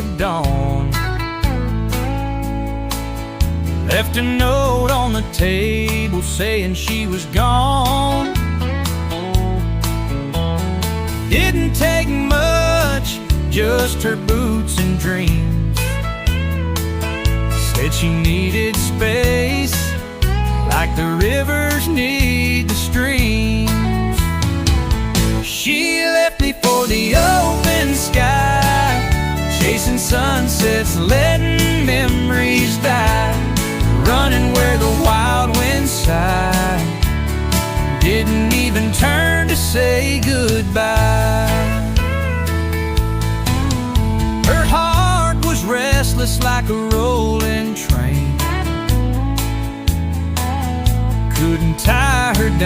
of dawn. Left a note on the table saying she was gone. Didn't take much, just her boots and dreams. Said she needed space, like the rivers need the streams. She left me for the open sky, chasing sunsets, letting memories die, running where the wild winds sigh. Didn't even turn to say goodbye. Her heart was restless like a rolling train, couldn't tie her down.